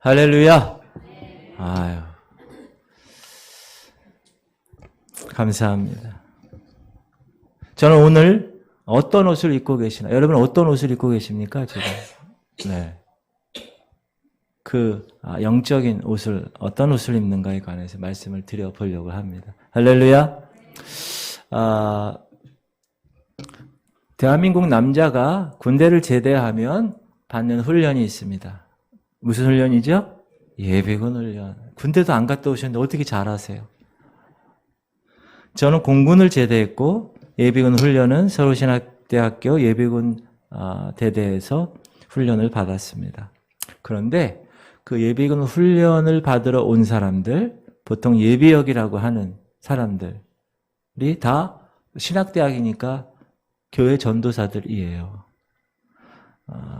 할렐루야. 아유, 감사합니다. 저는 오늘 어떤 옷을 입고 계시나? 여러분 어떤 옷을 입고 계십니까, 지금? 네. 영적인 옷을, 어떤 옷을 입는가에 관해서 말씀을 드려보려고 합니다. 할렐루야. 대한민국 남자가 군대를 제대하면 받는 훈련이 있습니다. 무슨 훈련이죠? 예비군 훈련. 군대도 안 갔다 오셨는데 어떻게 잘하세요? 저는 공군을 제대했고 예비군 훈련은 서울신학대학교 예비군 대대에서 훈련을 받았습니다. 그런데 그 예비군 훈련을 받으러 온 사람들, 보통 예비역이라고 하는 사람들이 다 신학대학이니까 교회 전도사들이에요.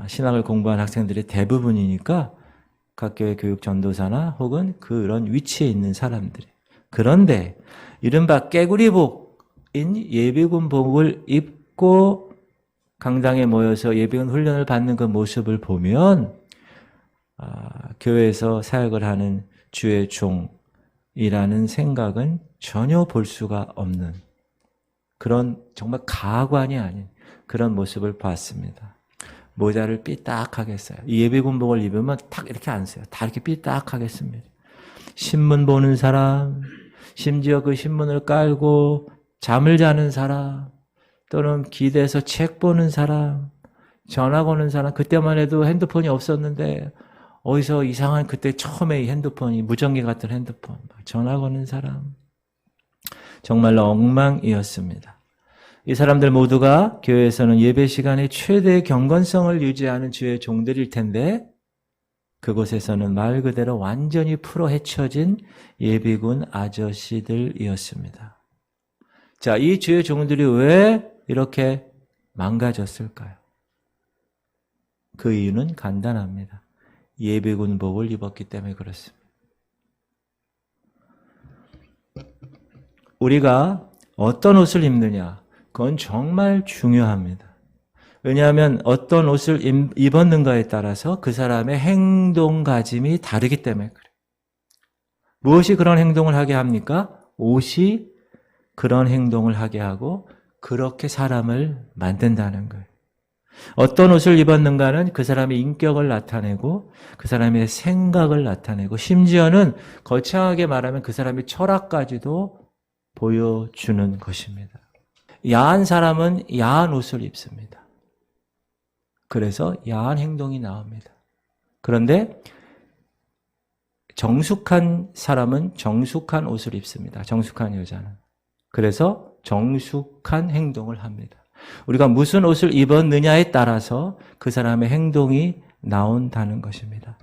신학을 공부한 학생들이 대부분이니까 각 교회 교육 전도사나 혹은 그런 위치에 있는 사람들이. 그런데 이른바 깨구리복인 예비군복을 입고 강당에 모여서 예비군 훈련을 받는 그 모습을 보면 교회에서 사역을 하는 주의 종이라는 생각은 전혀 볼 수가 없는 그런 정말 가관이 아닌 그런 모습을 봤습니다. 모자를 삐딱하게 써요. 이 예비군복을 입으면 탁 이렇게 안 써요. 다 이렇게 삐딱하게 씁니다. 신문 보는 사람, 심지어 그 신문을 깔고 잠을 자는 사람, 또는 기대서 책 보는 사람, 전화 거는 사람, 그때만 해도 핸드폰이 없었는데 어디서 이상한 그때 처음에 이 핸드폰이 무전기 같은 핸드폰, 전화 거는 사람, 정말로 엉망이었습니다. 이 사람들 모두가 교회에서는 예배 시간에 최대의 경건성을 유지하는 주의 종들일 텐데 그곳에서는 말 그대로 완전히 풀어 헤쳐진 예비군 아저씨들이었습니다. 자, 이 주의 종들이 왜 이렇게 망가졌을까요? 그 이유는 간단합니다. 예비군복을 입었기 때문에 그렇습니다. 우리가 어떤 옷을 입느냐, 그건 정말 중요합니다. 왜냐하면 어떤 옷을 입었는가에 따라서 그 사람의 행동가짐이 다르기 때문에 그래요. 무엇이 그런 행동을 하게 합니까? 옷이 그런 행동을 하게 하고 그렇게 사람을 만든다는 거예요. 어떤 옷을 입었는가는 그 사람의 인격을 나타내고 그 사람의 생각을 나타내고 심지어는 거창하게 말하면 그 사람의 철학까지도 보여주는 것입니다. 야한 사람은 야한 옷을 입습니다. 그래서 야한 행동이 나옵니다. 그런데 정숙한 사람은 정숙한 옷을 입습니다. 정숙한 여자는. 그래서 정숙한 행동을 합니다. 우리가 무슨 옷을 입었느냐에 따라서 그 사람의 행동이 나온다는 것입니다.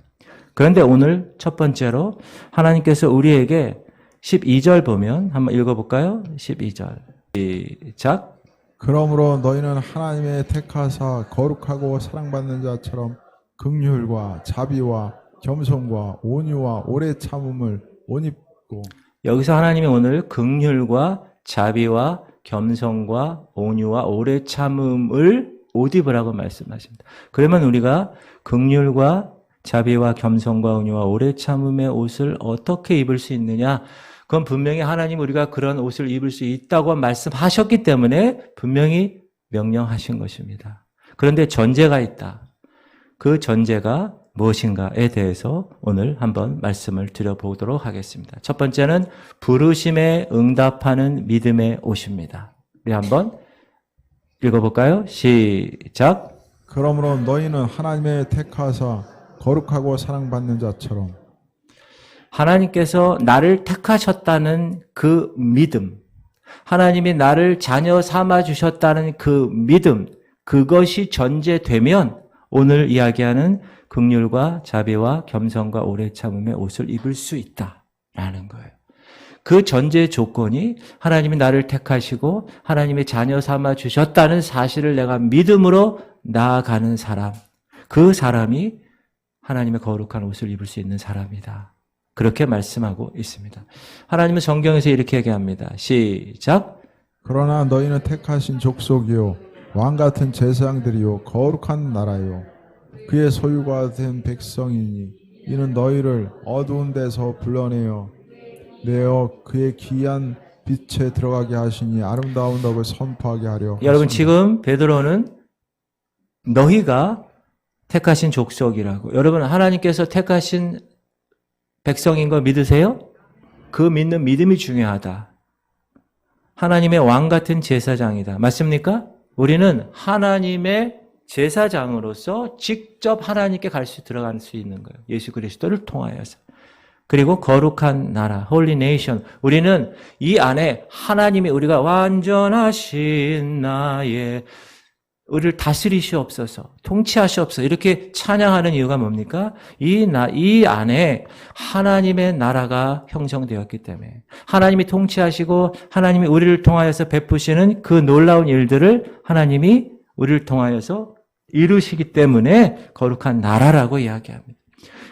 그런데 오늘 첫 번째로 하나님께서 우리에게 12절 보면 한번 읽어볼까요? 12절 시작. 그러므로 너희는 하나님의 택하사 거룩하고 사랑받는 자처럼 긍휼과 자비와 겸손과 온유와 오래 참음을 옷 입고. 여기서 하나님이 오늘 긍휼과 자비와 겸손과 온유와 오래 참음을 옷 입으라고 말씀하십니다. 그러면 우리가 긍휼과 자비와 겸손과 온유와 오래 참음의 옷을 어떻게 입을 수 있느냐? 그건 분명히 하나님 우리가 그런 옷을 입을 수 있다고 말씀하셨기 때문에 분명히 명령하신 것입니다. 그런데 전제가 있다. 그 전제가 무엇인가에 대해서 오늘 한번 말씀을 드려보도록 하겠습니다. 첫 번째는 부르심에 응답하는 믿음의 옷입니다. 우리 한번 읽어볼까요? 시작. 그러므로 너희는 하나님의 택하사 거룩하고 사랑받는 자처럼. 하나님께서 나를 택하셨다는 그 믿음, 하나님이 나를 자녀 삼아 주셨다는 그 믿음, 그것이 전제되면 오늘 이야기하는 긍휼과 자비와 겸손과 오래 참음의 옷을 입을 수 있다라는 거예요. 그 전제 조건이 하나님이 나를 택하시고 하나님의 자녀 삼아 주셨다는 사실을 내가 믿음으로 나아가는 사람, 그 사람이 하나님의 거룩한 옷을 입을 수 있는 사람이다. 그렇게 말씀하고 있습니다. 하나님은 성경에서 이렇게 얘기합니다. 시작. 그러나 너희는 택하신 족속이요 왕같은 제사장들이요 거룩한 나라요 그의 소유가 된 백성이니 이는 너희를 어두운 데서 불러내어 내어 그의 귀한 빛에 들어가게 하시니 아름다운 덕을 선포하게 하려 여러분 하시니. 지금 베드로는 너희가 택하신 족속이라고. 여러분 하나님께서 택하신 백성인 거 믿으세요? 그 믿는 믿음이 중요하다. 하나님의 왕 같은 제사장이다. 맞습니까? 우리는 하나님의 제사장으로서 직접 하나님께 들어갈 수 있는 거예요. 예수 그리스도를 통하여서. 그리고 거룩한 나라, Holy Nation. 우리는 이 안에 하나님이 우리가 완전하신 나의 우리를 다스리시옵소서, 통치하시옵소서 이렇게 찬양하는 이유가 뭡니까? 이 안에 하나님의 나라가 형성되었기 때문에 하나님이 통치하시고 하나님이 우리를 통하여서 베푸시는 그 놀라운 일들을 하나님이 우리를 통하여서 이루시기 때문에 거룩한 나라라고 이야기합니다.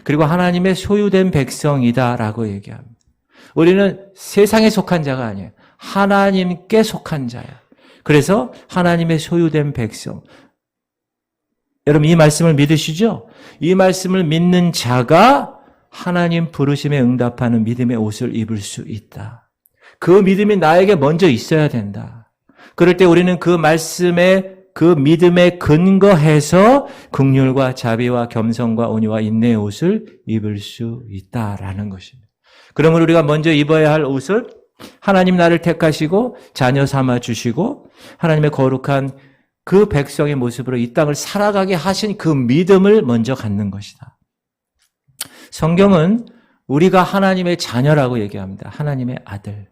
그리고 하나님의 소유된 백성이다라고 얘기합니다. 우리는 세상에 속한 자가 아니에요. 하나님께 속한 자야. 그래서 하나님의 소유된 백성. 여러분 이 말씀을 믿으시죠? 이 말씀을 믿는 자가 하나님 부르심에 응답하는 믿음의 옷을 입을 수 있다. 그 믿음이 나에게 먼저 있어야 된다. 그럴 때 우리는 그 말씀에 그 믿음에 근거해서 긍휼과 자비와 겸손과 온유와 인내의 옷을 입을 수 있다라는 것입니다. 그러면 우리가 먼저 입어야 할 옷을 하나님 나를 택하시고 자녀 삼아 주시고 하나님의 거룩한 그 백성의 모습으로 이 땅을 살아가게 하신 그 믿음을 먼저 갖는 것이다. 성경은 우리가 하나님의 자녀라고 얘기합니다. 하나님의 아들.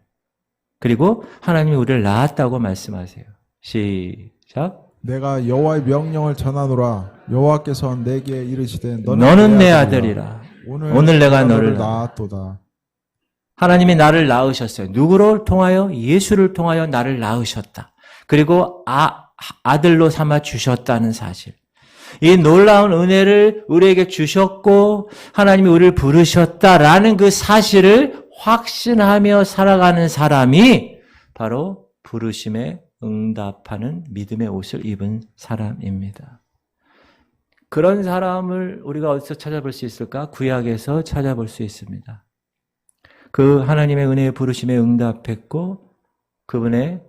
그리고 하나님이 우리를 낳았다고 말씀하세요. 시작. 내가 여호와의 명령을 전하노라. 여호와께서 내게 이르시되 너는 내 아들이라. 오늘 내가 너를 낳았도다. 하나님이 나를 낳으셨어요. 누구를 통하여? 예수를 통하여 나를 낳으셨다. 그리고 아들로 삼아 주셨다는 사실. 이 놀라운 은혜를 우리에게 주셨고 하나님이 우리를 부르셨다라는 그 사실을 확신하며 살아가는 사람이 바로 부르심에 응답하는 믿음의 옷을 입은 사람입니다. 그런 사람을 우리가 어디서 찾아볼 수 있을까? 구약에서 찾아볼 수 있습니다. 그 하나님의 은혜의 부르심에 응답했고 그분의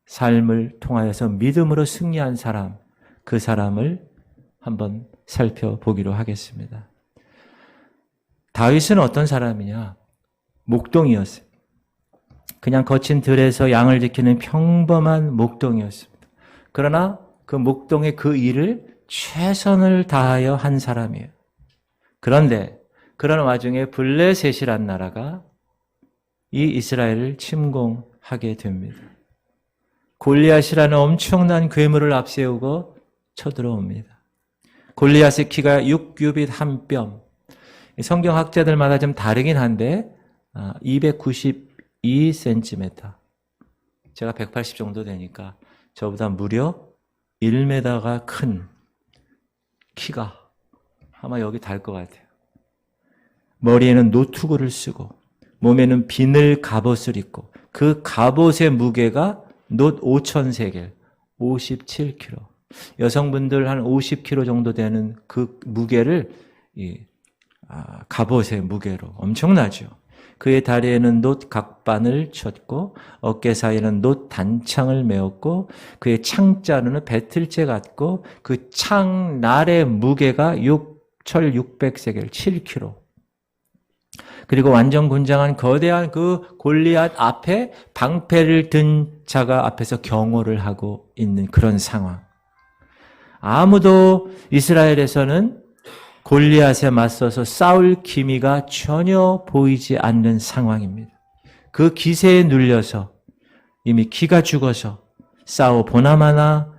삶을 통하여서 믿음으로 승리한 사람, 그 사람을 한번 살펴보기로 하겠습니다. 다윗은 어떤 사람이냐? 목동이었어요. 그냥 거친 들에서 양을 지키는 평범한 목동이었습니다. 그러나 그 목동의 그 일을 최선을 다하여 한 사람이에요. 그런데 그런 와중에 블레셋이란 나라가 이 이스라엘을 침공하게 됩니다. 골리앗이라는 엄청난 괴물을 앞세우고 쳐들어옵니다. 골리앗의 키가 6규빗 한 뼘. 성경학자들마다 좀 다르긴 한데 292cm. 제가 180 정도 되니까 저보다 무려 1m가 큰 키가 아마 여기 달 것 같아요. 머리에는 노투구를 쓰고 몸에는 비늘 갑옷을 입고 그 갑옷의 무게가 놋 5,000세겔, 57kg. 여성분들 한 50kg 정도 되는 그 무게를 갑옷의 무게로 엄청나죠. 그의 다리에는 놋 각반을 쳤고 어깨 사이에는 놋 단창을 메었고 그의 창자루는 배틀째 같고 그 창날의 무게가 6,600세겔, 7kg. 그리고 완전 군장한 거대한 그 골리앗 앞에 방패를 든 자가 앞에서 경호를 하고 있는 그런 상황. 아무도 이스라엘에서는 골리앗에 맞서서 싸울 기미가 전혀 보이지 않는 상황입니다. 그 기세에 눌려서 이미 기가 죽어서 싸워 보나마나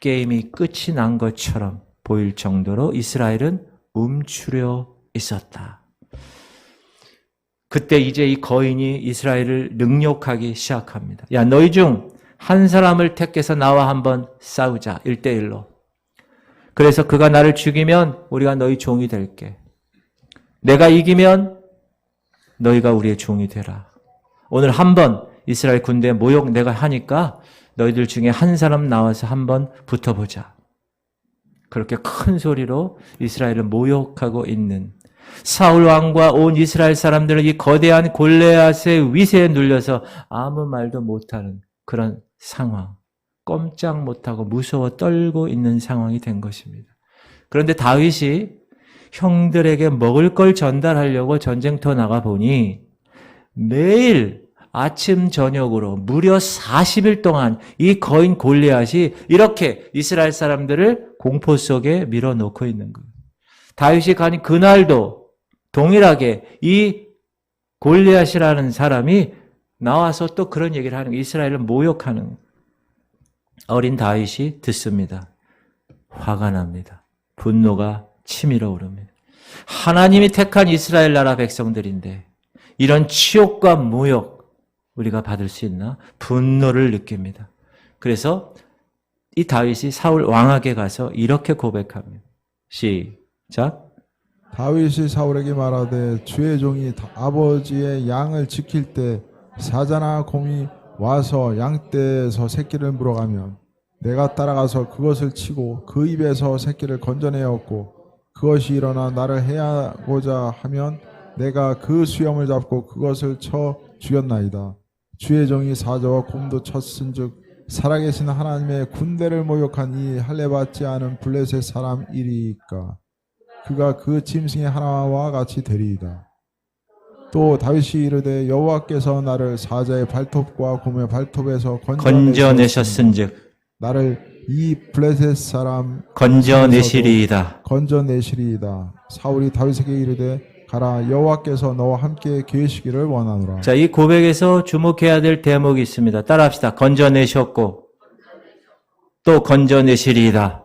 게임이 끝이 난 것처럼 보일 정도로 이스라엘은 움츠려 있었다. 그때 이제 이 거인이 이스라엘을 능욕하기 시작합니다. 야, 너희 중 한 사람을 택해서 나와 한번 싸우자. 1대1로. 그래서 그가 나를 죽이면 우리가 너희 종이 될게. 내가 이기면 너희가 우리의 종이 되라. 오늘 한번 이스라엘 군대 모욕 내가 하니까 너희들 중에 한 사람 나와서 한번 붙어보자. 그렇게 큰 소리로 이스라엘을 모욕하고 있는 사울 왕과 온 이스라엘 사람들은 이 거대한 골리앗의 위세에 눌려서 아무 말도 못하는 그런 상황, 꼼짝 못하고 무서워 떨고 있는 상황이 된 것입니다. 그런데 다윗이 형들에게 먹을 걸 전달하려고 전쟁터 나가보니 매일 아침 저녁으로 무려 40일 동안 이 거인 골리앗이 이렇게 이스라엘 사람들을 공포 속에 밀어놓고 있는 거예요. 다윗이 가니 그날도 동일하게 이 골리앗이라는 사람이 나와서 또 그런 얘기를 하는 거예요. 이스라엘을 모욕하는 거예요. 어린 다윗이 듣습니다. 화가 납니다. 분노가 치밀어 오릅니다. 하나님이 택한 이스라엘 나라 백성들인데 이런 치욕과 모욕 우리가 받을 수 있나? 분노를 느낍니다. 그래서 이 다윗이 사울 왕에게 가서 이렇게 고백합니다. 시작. 다윗이 사울에게 말하되 주의 종이 아버지의 양을 지킬 때 사자나 곰이 와서 양떼에서 새끼를 물어가면 내가 따라가서 그것을 치고 그 입에서 새끼를 건져내었고 그것이 일어나 나를 해하고자 하면 내가 그 수염을 잡고 그것을 쳐 죽였나이다. 주의 종이 사자와 곰도 쳤은즉 살아계신 하나님의 군대를 모욕한 이 할례받지 않은 블레셋 사람이리까 그가 그 짐승의 하나와 같이 되리이다. 또 다윗이 이르되 여호와께서 나를 사자의 발톱과 곰의 발톱에서 건져내셨은즉 나를 이 블레셋 사람 건져내시리이다. 사울이 다윗에게 이르되 가라 여호와께서 너와 함께 계시기를 원하노라. 자, 이 고백에서 주목해야 될 대목이 있습니다. 따라합시다. 건져내셨고 또 건져내시리이다.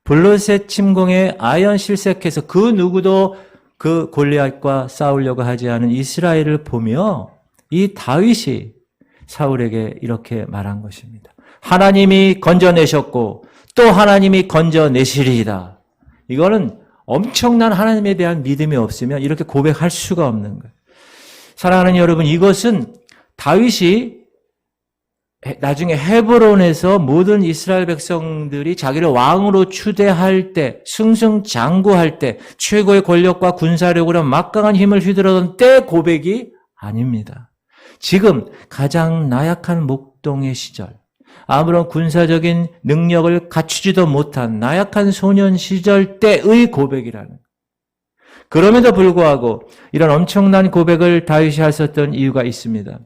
블레셋 침공에 아연 실색해서 그 누구도 그 골리앗과 싸우려고 하지 않은 이스라엘을 보며 이 다윗이 사울에게 이렇게 말한 것입니다. 하나님이 건져내셨고 또 하나님이 건져내시리이다. 이거는 엄청난 하나님에 대한 믿음이 없으면 이렇게 고백할 수가 없는 거예요. 사랑하는 여러분, 이것은 다윗이 나중에 헤브론에서 모든 이스라엘 백성들이 자기를 왕으로 추대할 때, 승승장구할 때, 최고의 권력과 군사력으로 막강한 힘을 휘두르던 때 고백이 아닙니다. 지금 가장 나약한 목동의 시절, 아무런 군사적인 능력을 갖추지도 못한 나약한 소년 시절 때의 고백이라는. 그럼에도 불구하고 이런 엄청난 고백을 다윗이 하셨던 이유가 있습니다.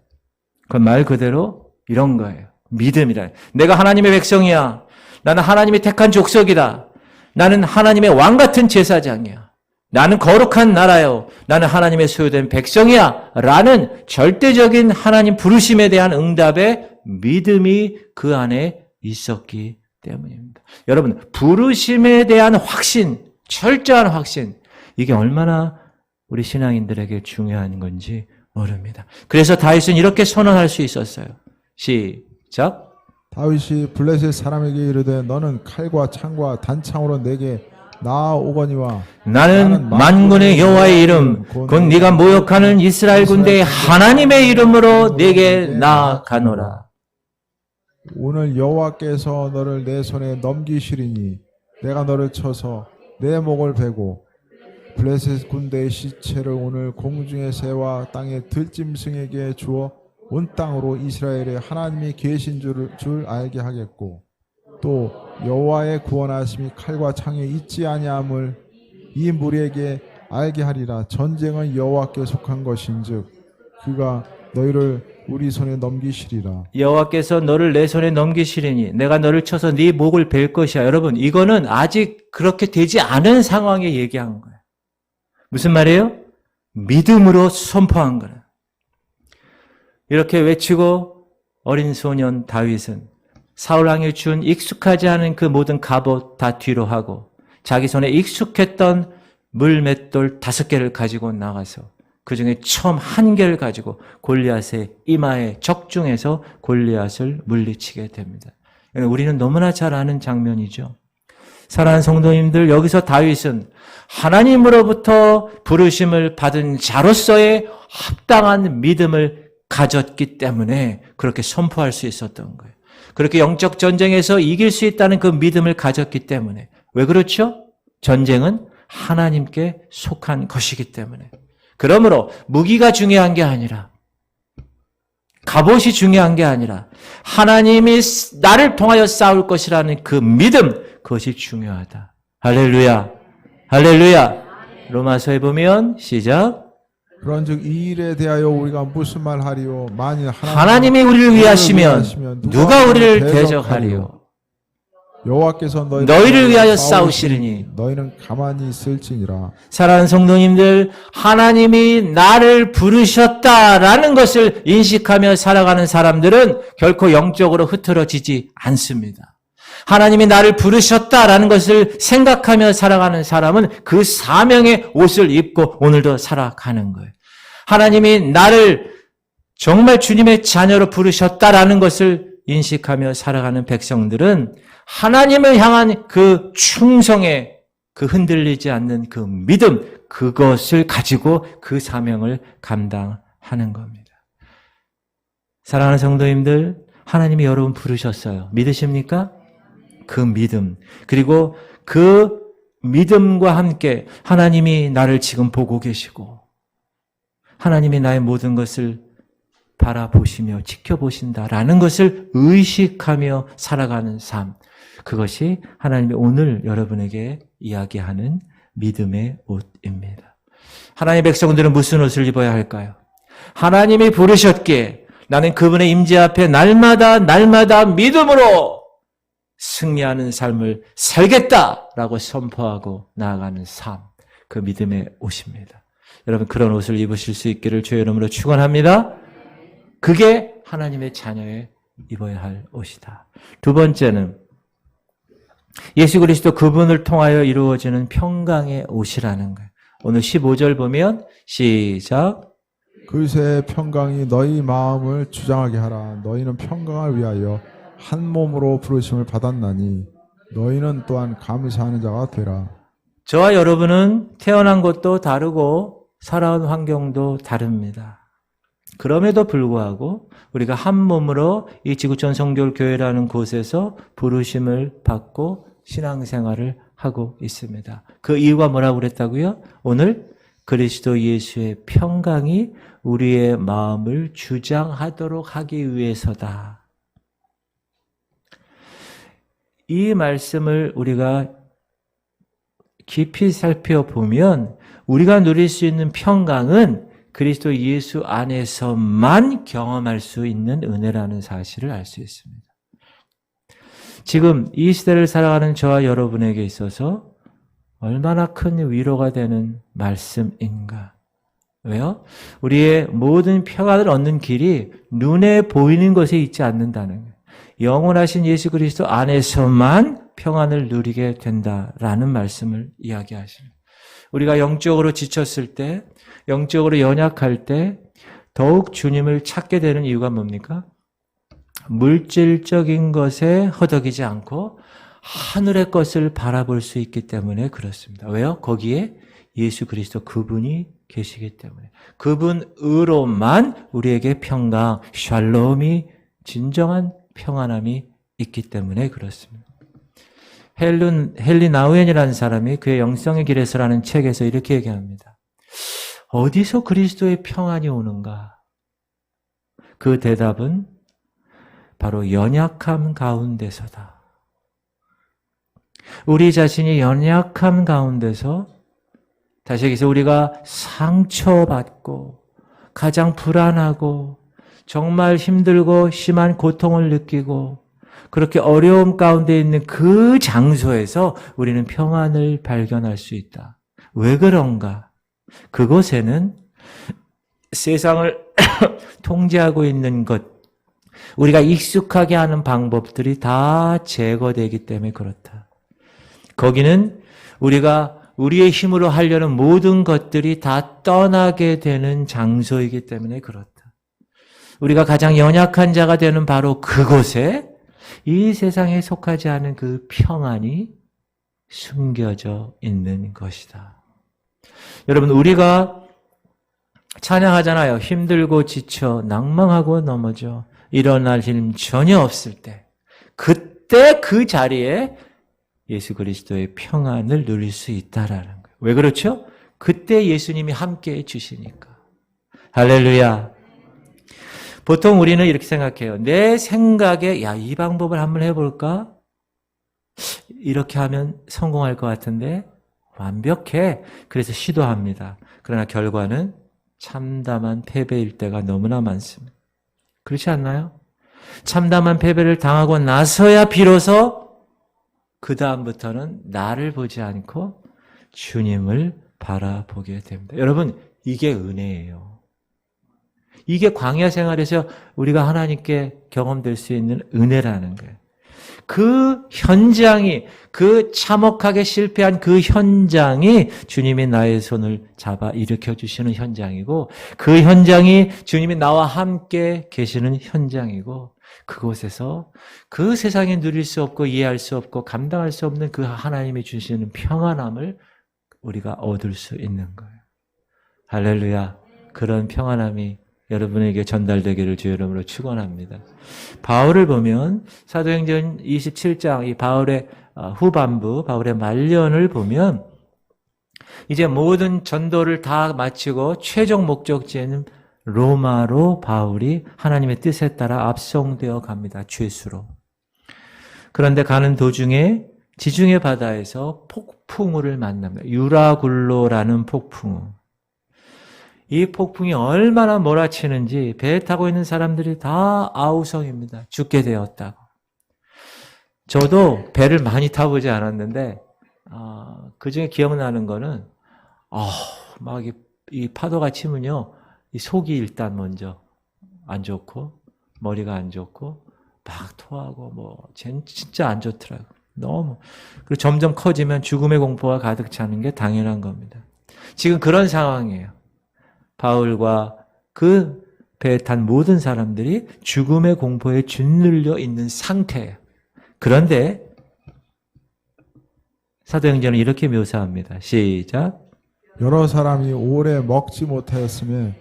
그 말 그대로 이런 거예요. 믿음이라. 내가 하나님의 백성이야. 나는 하나님의 택한 족속이다. 나는 하나님의 왕 같은 제사장이야. 나는 거룩한 나라요. 나는 하나님의 소유된 백성이야. 라는 절대적인 하나님 부르심에 대한 응답의 믿음이 그 안에 있었기 때문입니다. 여러분, 부르심에 대한 확신, 철저한 확신, 이게 얼마나 우리 신앙인들에게 중요한 건지 모릅니다. 그래서 다윗은 이렇게 선언할 수 있었어요. 시작. 다윗이 블레셋 사람에게 이르되 너는 칼과 창과 단창으로 내게 나아오거니와 나는 만군의 여호와의 이름 곧 네가 모욕하는 이스라엘 군대의 하나님의 이름으로 내게 나아가노라. 오늘 여호와께서 너를 내 손에 넘기시리니 내가 너를 쳐서 내 목을 베고 블레셋 군대의 시체를 오늘 공중의 새와 땅의 들짐승에게 주어 온 땅으로 이스라엘의 하나님이 계신 줄 알게 하겠고 또 여호와의 구원하심이 칼과 창에 있지 아니함을 이 무리에게 알게 하리라. 전쟁은 여호와께 속한 것인즉 그가 너희를 우리 손에 넘기시리라. 여호와께서 너를 내 손에 넘기시리니 내가 너를 쳐서 네 목을 벨 것이야. 여러분, 이거는 아직 그렇게 되지 않은 상황에 얘기한 거예요. 무슨 말이에요? 믿음으로 선포한 거예요. 이렇게 외치고 어린 소년 다윗은 사울왕이 준 익숙하지 않은 그 모든 갑옷 다 뒤로 하고 자기 손에 익숙했던 물맷돌 5개를 가지고 나가서 그 중에 처음 1개를 가지고 골리앗의 이마에 적중해서 골리앗을 물리치게 됩니다. 우리는 너무나 잘 아는 장면이죠. 사랑하는 성도님들, 여기서 다윗은 하나님으로부터 부르심을 받은 자로서의 합당한 믿음을 가졌기 때문에 그렇게 선포할 수 있었던 거예요. 그렇게 영적 전쟁에서 이길 수 있다는 그 믿음을 가졌기 때문에. 왜 그렇죠? 전쟁은 하나님께 속한 것이기 때문에. 그러므로 무기가 중요한 게 아니라, 갑옷이 중요한 게 아니라 하나님이 나를 통하여 싸울 것이라는 그 믿음, 그것이 중요하다. 할렐루야. 할렐루야. 로마서에 보면 시작. 그런즉 이 일에 대하여 우리가 무슨 말 하리요? 만일 하나님이 우리를 위하시면 누가 우리를 대적하리요? 여호와께서 너희를 위하여 싸우시리니 너희는 가만히 있을지니라. 사랑하는 성도님들, 하나님이 나를 부르셨다라는 것을 인식하며 살아가는 사람들은 결코 영적으로 흐트러지지 않습니다. 하나님이 나를 부르셨다라는 것을 생각하며 살아가는 사람은 그 사명의 옷을 입고 오늘도 살아가는 거예요. 하나님이 나를 정말 주님의 자녀로 부르셨다라는 것을 인식하며 살아가는 백성들은 하나님을 향한 그 충성의 그 흔들리지 않는 그 믿음, 그것을 가지고 그 사명을 감당하는 겁니다. 사랑하는 성도님들, 하나님이 여러분 부르셨어요. 믿으십니까? 그 믿음, 그리고 그 믿음과 함께 하나님이 나를 지금 보고 계시고 하나님이 나의 모든 것을 바라보시며 지켜보신다라는 것을 의식하며 살아가는 삶, 그것이 하나님이 오늘 여러분에게 이야기하는 믿음의 옷입니다. 하나님의 백성들은 무슨 옷을 입어야 할까요? 하나님이 부르셨기에 나는 그분의 임재 앞에 날마다 믿음으로 승리하는 삶을 살겠다라고 선포하고 나아가는 삶, 그 믿음의 옷입니다. 여러분, 그런 옷을 입으실 수 있기를 주의 이름으로 축원합니다. 그게 하나님의 자녀의 입어야 할 옷이다. 두 번째는 예수 그리스도 그분을 통하여 이루어지는 평강의 옷이라는 거예요. 오늘 15절 보면 시작. 그새 평강이 너희 마음을 주장하게 하라. 너희는 평강을 위하여 한 몸으로 부르심을 받았나니 너희는 또한 감사하는 자가 되라. 저와 여러분은 태어난 곳도 다르고 살아온 환경도 다릅니다. 그럼에도 불구하고 우리가 한 몸으로 이 지구촌 성결교회라는 곳에서 부르심을 받고 신앙생활을 하고 있습니다. 그 이유가 뭐라고 그랬다고요? 오늘 그리스도 예수의 평강이 우리의 마음을 주장하도록 하기 위해서다. 이 말씀을 우리가 깊이 살펴보면 우리가 누릴 수 있는 평강은 그리스도 예수 안에서만 경험할 수 있는 은혜라는 사실을 알 수 있습니다. 지금 이 시대를 살아가는 저와 여러분에게 있어서 얼마나 큰 위로가 되는 말씀인가. 왜요? 우리의 모든 평안을 얻는 길이 눈에 보이는 것에 있지 않는다는 거예요. 영원하신 예수 그리스도 안에서만 평안을 누리게 된다라는 말씀을 이야기하십니다. 우리가 영적으로 지쳤을 때, 영적으로 연약할 때 더욱 주님을 찾게 되는 이유가 뭡니까? 물질적인 것에 허덕이지 않고 하늘의 것을 바라볼 수 있기 때문에 그렇습니다. 왜요? 거기에 예수 그리스도 그분이 계시기 때문에. 그분으로만 우리에게 평강, 샬롬이, 진정한 평안함이 있기 때문에 그렇습니다. 헨리 나우엔이라는 사람이 그의 영성의 길에서라는 책에서 이렇게 얘기합니다. 어디서 그리스도의 평안이 오는가? 그 대답은 바로 연약함 가운데서다. 우리 자신이 연약함 가운데서, 다시 얘기해서 우리가 상처받고 가장 불안하고 정말 힘들고 심한 고통을 느끼고 그렇게 어려움 가운데 있는 그 장소에서 우리는 평안을 발견할 수 있다. 왜 그런가? 그곳에는 세상을 통제하고 있는 것, 우리가 익숙하게 하는 방법들이 다 제거되기 때문에 그렇다. 거기는 우리가 우리의 힘으로 하려는 모든 것들이 다 떠나게 되는 장소이기 때문에 그렇다. 우리가 가장 연약한 자가 되는 바로 그곳에 이 세상에 속하지 않은 그 평안이 숨겨져 있는 것이다. 여러분, 우리가 찬양하잖아요. 힘들고 지쳐 낭망하고 넘어져 일어날 힘 전혀 없을 때, 그때 그 자리에 예수 그리스도의 평안을 누릴 수 있다라는 거예요. 왜 그렇죠? 그때 예수님이 함께 해 주시니까. 할렐루야. 보통 우리는 이렇게 생각해요. 내 생각에 야, 이 방법을 한번 해볼까? 이렇게 하면 성공할 것 같은데 완벽해. 그래서 시도합니다. 그러나 결과는 참담한 패배일 때가 너무나 많습니다. 그렇지 않나요? 참담한 패배를 당하고 나서야 비로소 그 다음부터는 나를 보지 않고 주님을 바라보게 됩니다. 여러분, 이게 은혜예요. 이게 광야 생활에서 우리가 하나님께 경험될 수 있는 은혜라는 거예요. 그 현장이, 그 참혹하게 실패한 그 현장이 주님이 나의 손을 잡아 일으켜 주시는 현장이고, 그 현장이 주님이 나와 함께 계시는 현장이고, 그곳에서 그 세상에 누릴 수 없고 이해할 수 없고 감당할 수 없는 그 하나님이 주시는 평안함을 우리가 얻을 수 있는 거예요. 할렐루야. 그런 평안함이 여러분에게 전달되기를 주의 이름으로 축원합니다. 바울을 보면 사도행전 27장 이 바울의 후반부, 바울의 말년을 보면 이제 모든 전도를 다 마치고 최종 목적지에는 로마로 바울이 하나님의 뜻에 따라 압송되어 갑니다. 죄수로. 그런데 가는 도중에 지중해 바다에서 폭풍우를 만납니다. 유라굴로라는 폭풍우. 이 폭풍이 얼마나 몰아치는지 배에 타고 있는 사람들이 다 아우성입니다. 죽게 되었다고. 저도 배를 많이 타보지 않았는데 그중에 기억나는 거는 막 이 파도가 치면요. 이 속이 일단 먼저 안 좋고 머리가 안 좋고 막 토하고 뭐 진짜 안 좋더라고요. 너무. 그리고 점점 커지면 죽음의 공포가 가득 차는 게 당연한 겁니다. 지금 그런 상황이에요. 바울과 그 배에 탄 모든 사람들이 죽음의 공포에 짓눌려 있는 상태예요. 그런데 사도행전은 이렇게 묘사합니다. 시작. 여러 사람이 오래 먹지 못하였으며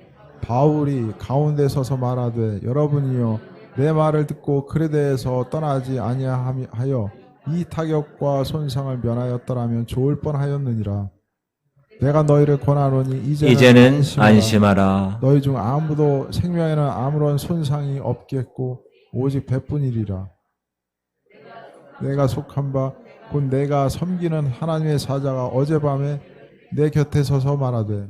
바울이 가운데 서서 말하되 여러분이여 내 말을 듣고 크레데에서 떠나지 아니하여 이 타격과 손상을 면하였더라면 좋을 뻔하였느니라. 내가 너희를 권하노니 이제는 안심하라. 너희 중 아무도 생명에는 아무런 손상이 없겠고 오직 배뿐이리라. 내가 속한 바 곧 내가 섬기는 하나님의 사자가 어젯밤에 내 곁에 서서 말하되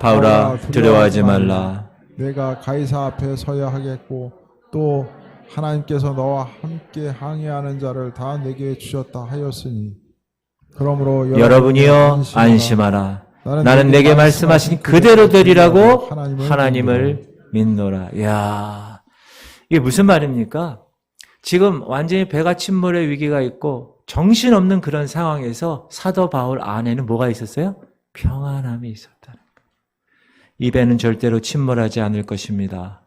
바울아 두려워하지 말라. 내가 가이사 앞에 서야 하겠고 또 하나님께서 너와 함께 항해하는 자를 다 내게 주셨다 하였으니 그러므로 여러분이여 안심하라. 나는 내게 말씀하신 그대로 되리라고 하나님을 믿노라. 이야, 이게 무슨 말입니까? 지금 완전히 배가 침몰의 위기가 있고 정신없는 그런 상황에서 사도 바울 안에는 뭐가 있었어요? 평안함이 있었다는 거예요. 이 배는 절대로 침몰하지 않을 것입니다.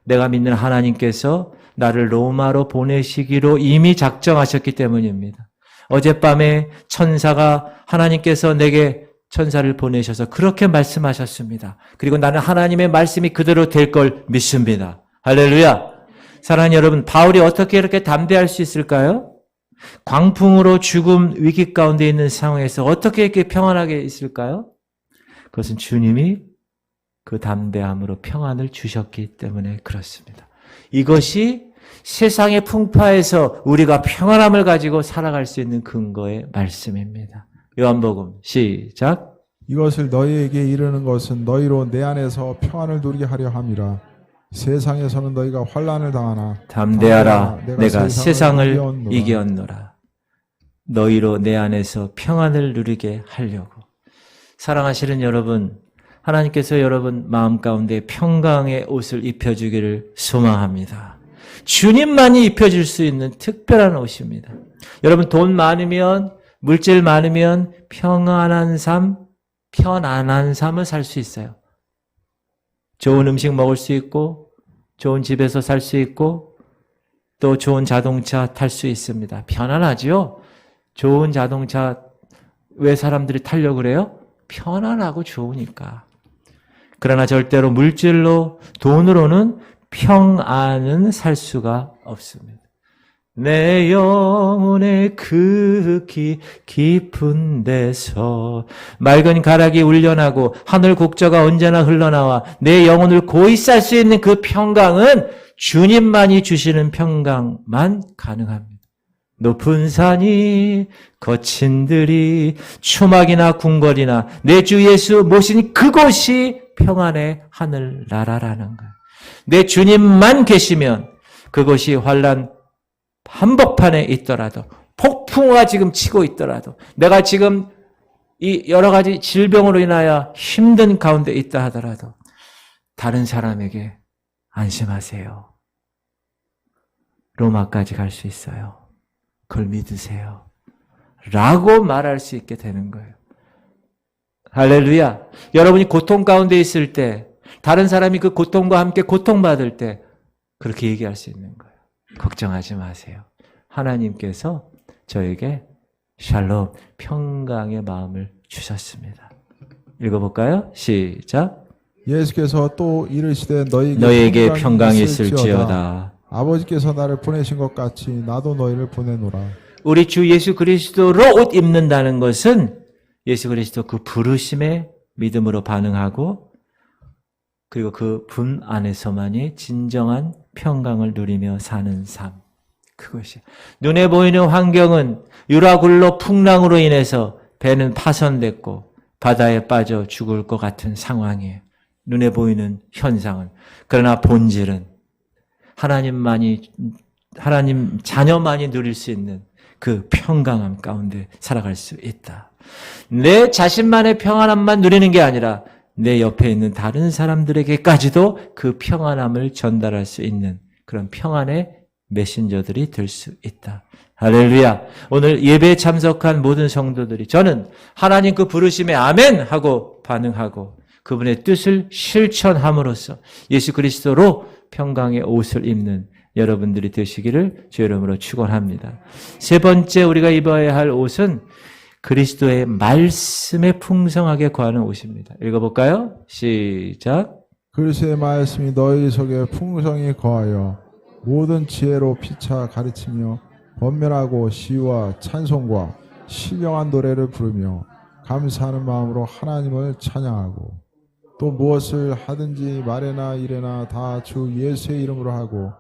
내가 믿는 하나님께서 나를 로마로 보내시기로 이미 작정하셨기 때문입니다. 어젯밤에 천사가 하나님께서 내게 천사를 보내셔서 그렇게 말씀하셨습니다. 그리고 나는 하나님의 말씀이 그대로 될 걸 믿습니다. 할렐루야. 사랑하는 여러분, 바울이 어떻게 이렇게 담대할 수 있을까요? 광풍으로 죽음 위기 가운데 있는 상황에서 어떻게 이렇게 평안하게 있을까요? 그것은 주님이 그 담대함으로 평안을 주셨기 때문에 그렇습니다. 이것이 세상의 풍파에서 우리가 평안함을 가지고 살아갈 수 있는 근거의 말씀입니다. 요한복음 시작. 이것을 너희에게 이르는 것은 너희로 내 안에서 평안을 누리게 하려 함이라. 세상에서는 너희가 환난을 당하나 담대하라. 내가 세상을 이겼노라. 너희로 내 안에서 평안을 누리게 하려고. 사랑하시는 여러분, 하나님께서 여러분 마음 가운데 평강의 옷을 입혀주기를 소망합니다. 주님만이 입혀줄 수 있는 특별한 옷입니다. 여러분 돈 많으면, 물질 많으면 평안한 삶, 편안한 삶을 살 수 있어요. 좋은 음식 먹을 수 있고, 좋은 집에서 살 수 있고, 또 좋은 자동차 탈 수 있습니다. 편안하죠? 좋은 자동차 왜 사람들이 타려고 그래요? 편안하고 좋으니까. 그러나 절대로 물질로, 돈으로는 평안은 살 수가 없습니다. 내 영혼의 그 깊은 데서 맑은 가락이 울려나고 하늘 곡저가 언제나 흘러나와 내 영혼을 고이 쌀 수 있는 그 평강은 주님만이 주시는 평강만 가능합니다. 높은 산이 거친 들이 초막이나 궁궐이나 내 주 예수 모신 그곳이 평안의 하늘나라라는 거예요. 내 주님만 계시면 그곳이 환난 한복판에 있더라도 폭풍우가 지금 치고 있더라도 내가 지금 이 여러 가지 질병으로 인하여 힘든 가운데 있다 하더라도 다른 사람에게 안심하세요. 로마까지 갈 수 있어요. 그걸 믿으세요. 라고 말할 수 있게 되는 거예요. 할렐루야. 여러분이 고통 가운데 있을 때 다른 사람이 그 고통과 함께 고통받을 때 그렇게 얘기할 수 있는 거예요. 걱정하지 마세요. 하나님께서 저에게 샬롬, 평강의 마음을 주셨습니다. 읽어볼까요? 시작. 예수께서 또 이르시되 너희에게 평강이 있을지어다. 아버지께서 나를 보내신 것 같이 나도 너희를 보내노라. 우리 주 예수 그리스도로 옷 입는다는 것은 예수 그리스도 그 부르심에 믿음으로 반응하고 그리고 그 분 안에서만이 진정한 평강을 누리며 사는 삶. 그것이. 눈에 보이는 환경은 유라굴로 풍랑으로 인해서 배는 파손됐고 바다에 빠져 죽을 것 같은 상황이에요. 눈에 보이는 현상은. 그러나 본질은 하나님 자녀만이 누릴 수 있는 그 평강함 가운데 살아갈 수 있다. 내 자신만의 평안함만 누리는 게 아니라 내 옆에 있는 다른 사람들에게까지도 그 평안함을 전달할 수 있는 그런 평안의 메신저들이 될 수 있다. 할렐루야. 오늘 예배에 참석한 모든 성도들이 저는 하나님 그 부르심에 아멘 하고 반응하고 그분의 뜻을 실천함으로써 예수 그리스도로 평강의 옷을 입는 여러분들이 되시기를 주의 이름으로 축원합니다. 세 번째 우리가 입어야 할 옷은 그리스도의 말씀에 풍성하게 거하는 옷입니다. 읽어볼까요? 시작. 그리스도의 말씀이 너희 속에 풍성히 거하여 모든 지혜로 피차 가르치며 번면하고 시와 찬송과 신령한 노래를 부르며 감사하는 마음으로 하나님을 찬양하고 또 무엇을 하든지 말에나 이래나 다 주 예수의 이름으로 하고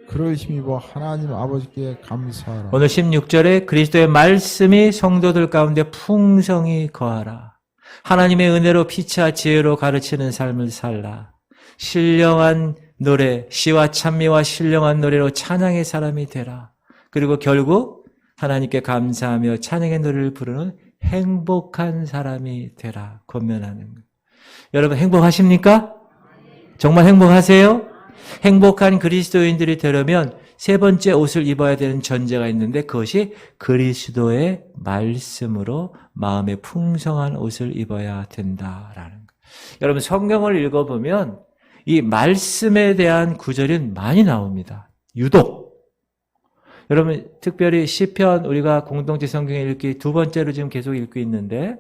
그를 힘입어 하나님 아버지께 감사하라. 오늘 16절에 그리스도의 말씀이 성도들 가운데 풍성히 거하라. 하나님의 은혜로 피차 지혜로 가르치는 삶을 살라. 신령한 노래, 시와 찬미와 신령한 노래로 찬양의 사람이 되라. 그리고 결국 하나님께 감사하며 찬양의 노래를 부르는 행복한 사람이 되라. 권면하는 것. 여러분 행복하십니까? 정말 행복하세요? 행복한 그리스도인들이 되려면 세 번째 옷을 입어야 되는 전제가 있는데 그것이 그리스도의 말씀으로 마음의 풍성한 옷을 입어야 된다라는 것. 여러분 성경을 읽어보면 이 말씀에 대한 구절이 많이 나옵니다. 유독. 여러분 특별히 시편 우리가 공동체 성경에 읽기 두 번째로 지금 계속 읽고 있는데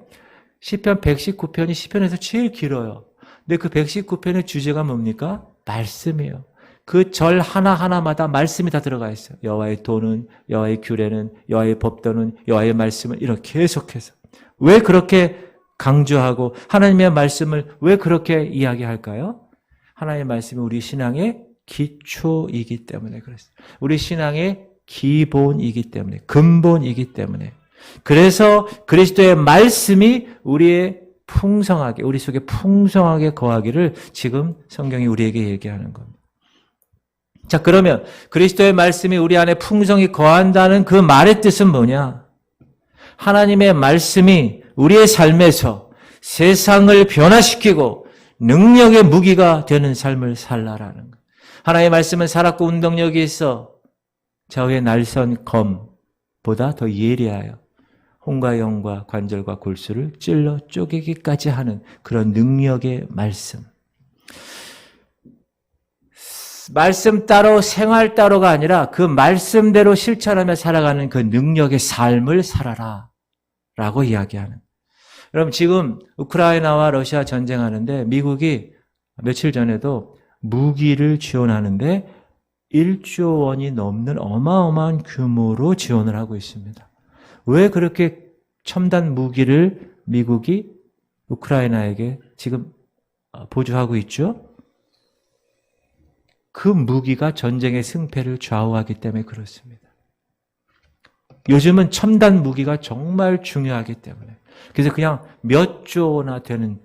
시편 119편이 시편에서 제일 길어요. 근데 그 119편의 주제가 뭡니까? 말씀이에요. 그 절 하나하나마다 말씀이 다 들어가 있어요. 여호와의 도는, 여호와의 규례는, 여호와의 법도는, 여호와의 말씀은 이렇게 계속해서. 왜 그렇게 강조하고 하나님의 말씀을 왜 그렇게 이야기할까요? 하나님의 말씀이 우리 신앙의 기초이기 때문에 그렇습니다. 우리 신앙의 기본이기 때문에, 근본이기 때문에. 그래서 그리스도의 말씀이 우리의 풍성하게, 우리 속에 풍성하게 거하기를 지금 성경이 우리에게 얘기하는 겁니다. 자, 그러면 그리스도의 말씀이 우리 안에 풍성히 거한다는 그 말의 뜻은 뭐냐? 하나님의 말씀이 우리의 삶에서 세상을 변화시키고 능력의 무기가 되는 삶을 살라라는 것. 하나님의 말씀은 살았고 운동력이 있어 저의 날선 검보다 더 예리하여 혼과 영과 관절과 골수를 찔러 쪼개기까지 하는 그런 능력의 말씀. 말씀 따로 생활 따로가 아니라 그 말씀대로 실천하며 살아가는 그 능력의 삶을 살아라 라고 이야기하는. 여러분 지금 우크라이나와 러시아 전쟁하는데 미국이 며칠 전에도 무기를 지원하는데 1조 원이 넘는 어마어마한 규모로 지원을 하고 있습니다. 왜 그렇게 첨단 무기를 미국이 우크라이나에게 지금 보조하고 있죠? 그 무기가 전쟁의 승패를 좌우하기 때문에 그렇습니다. 요즘은 첨단 무기가 정말 중요하기 때문에. 그래서 그냥 몇 조나 되는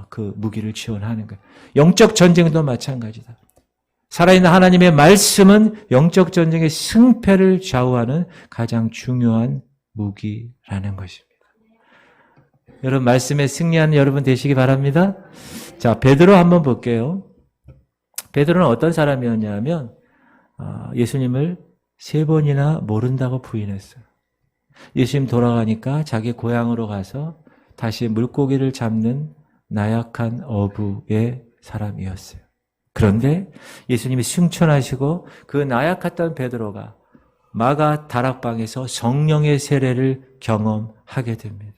그 무기를 지원하는 거예요. 영적 전쟁도 마찬가지다. 살아있는 하나님의 말씀은 영적 전쟁의 승패를 좌우하는 가장 중요한 무기라는 것입니다. 여러분, 말씀에 승리하는 여러분 되시기 바랍니다. 자, 베드로 한번 볼게요. 베드로는 어떤 사람이었냐면 예수님을 3번이나 모른다고 부인했어요. 예수님 돌아가니까 자기 고향으로 가서 다시 물고기를 잡는 나약한 어부의 사람이었어요. 그런데 예수님이 승천하시고 그 나약했던 베드로가 마가 다락방에서 성령의 세례를 경험하게 됩니다.